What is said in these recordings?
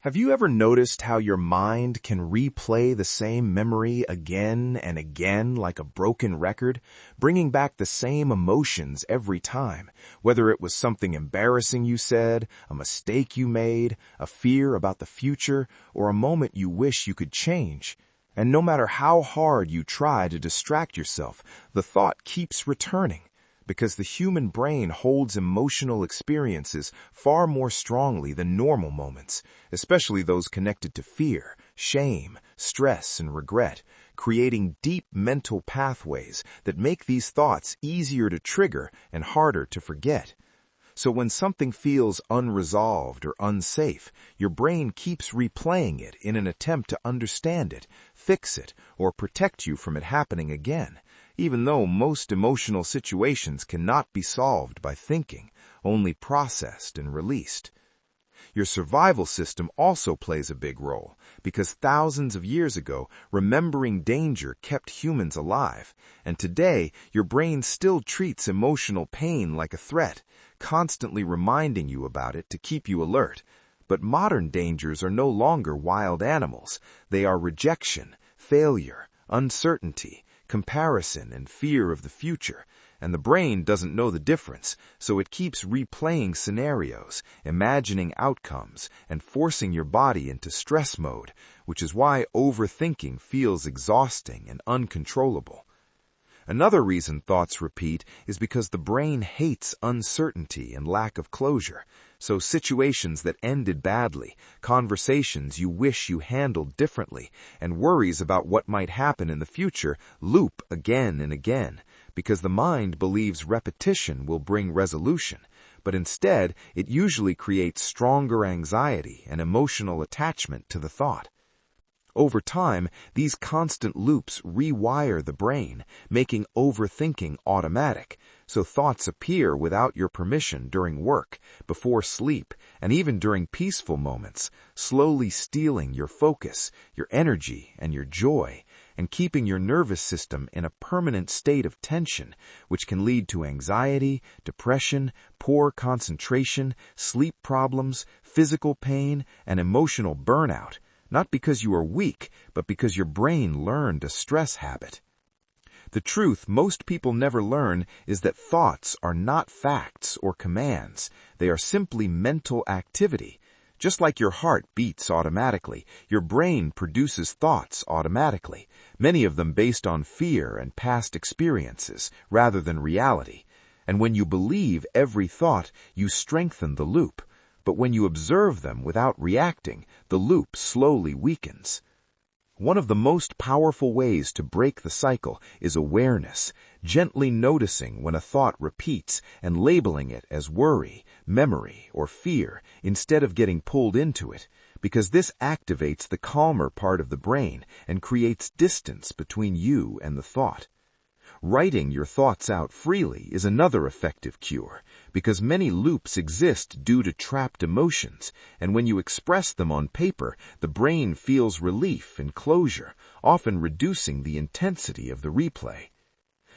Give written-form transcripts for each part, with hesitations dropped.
Have you ever noticed how your mind can replay the same memory again and again like a broken record, bringing back the same emotions every time, whether it was something embarrassing you said, a mistake you made, a fear about the future, or a moment you wish you could change? And no matter how hard you try to distract yourself, the thought keeps returning, because the human brain holds emotional experiences far more strongly than normal moments, especially those connected to fear, shame, stress, and regret, creating deep mental pathways that make these thoughts easier to trigger and harder to forget. So when something feels unresolved or unsafe, your brain keeps replaying it in an attempt to understand it, fix it, or protect you from it happening again, even though most emotional situations cannot be solved by thinking, only processed and released. Your survival system also plays a big role, because thousands of years ago, remembering danger kept humans alive, and today your brain still treats emotional pain like a threat, constantly reminding you about it to keep you alert. But modern dangers are no longer wild animals. They are rejection, failure, uncertainty, comparison, and fear of the future, and the brain doesn't know the difference, so it keeps replaying scenarios, imagining outcomes, and forcing your body into stress mode, which is why overthinking feels exhausting and uncontrollable. Another reason thoughts repeat is because the brain hates uncertainty and lack of closure, so situations that ended badly, conversations you wish you handled differently, and worries about what might happen in the future loop again and again, because the mind believes repetition will bring resolution, but instead it usually creates stronger anxiety and emotional attachment to the thought. Over time, these constant loops rewire the brain, making overthinking automatic, so thoughts appear without your permission during work, before sleep, and even during peaceful moments, slowly stealing your focus, your energy, and your joy, and keeping your nervous system in a permanent state of tension, which can lead to anxiety, depression, poor concentration, sleep problems, physical pain, and emotional burnout. Not because you are weak, but because your brain learned a stress habit. The truth most people never learn is that thoughts are not facts or commands. They are simply mental activity. Just like your heart beats automatically, your brain produces thoughts automatically, many of them based on fear and past experiences rather than reality. And when you believe every thought, you strengthen the loop. But when you observe them without reacting, the loop slowly weakens. One of the most powerful ways to break the cycle is awareness, gently noticing when a thought repeats and labeling it as worry, memory, or fear instead of getting pulled into it, because this activates the calmer part of the brain and creates distance between you and the thought. Writing your thoughts out freely is another effective cure, because many loops exist due to trapped emotions, and when you express them on paper, the brain feels relief and closure, often reducing the intensity of the replay.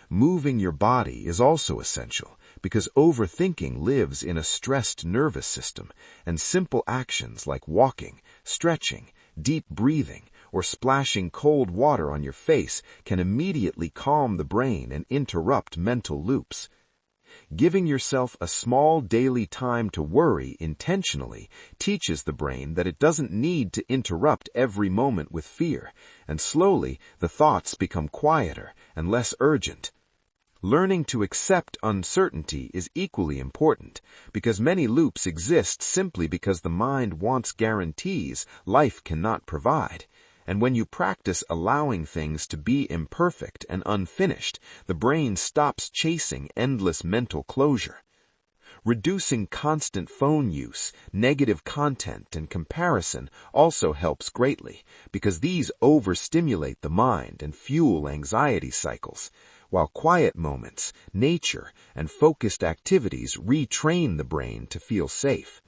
Moving your body is also essential, because overthinking lives in a stressed nervous system, and simple actions like walking, stretching, deep breathing, or splashing cold water on your face can immediately calm the brain and interrupt mental loops. Giving yourself a small daily time to worry intentionally teaches the brain that it doesn't need to interrupt every moment with fear, and slowly the thoughts become quieter and less urgent. Learning to accept uncertainty is equally important, because many loops exist simply because the mind wants guarantees life cannot provide. And when you practice allowing things to be imperfect and unfinished, the brain stops chasing endless mental closure. Reducing constant phone use, negative content, and comparison also helps greatly, because these overstimulate the mind and fuel anxiety cycles, while quiet moments, nature, and focused activities retrain the brain to feel safe.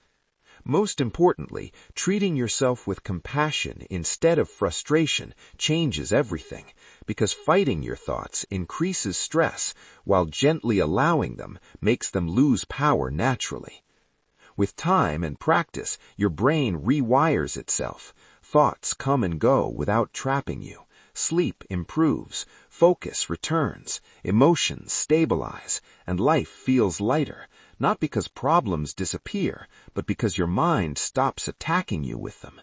Most importantly, treating yourself with compassion instead of frustration changes everything, because fighting your thoughts increases stress, while gently allowing them makes them lose power naturally. With time and practice, your brain rewires itself. Thoughts come and go without trapping you. Sleep improves, focus returns, emotions stabilize, and life feels lighter, not because problems disappear, but because your mind stops attacking you with them.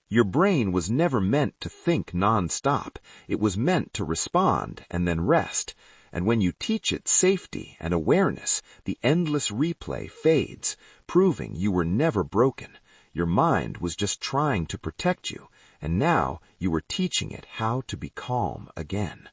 Your brain was never meant to think non-stop. It was meant to respond and then rest. And when you teach it safety and awareness, the endless replay fades, proving you were never broken. Your mind was just trying to protect you, and now you were teaching it how to be calm again.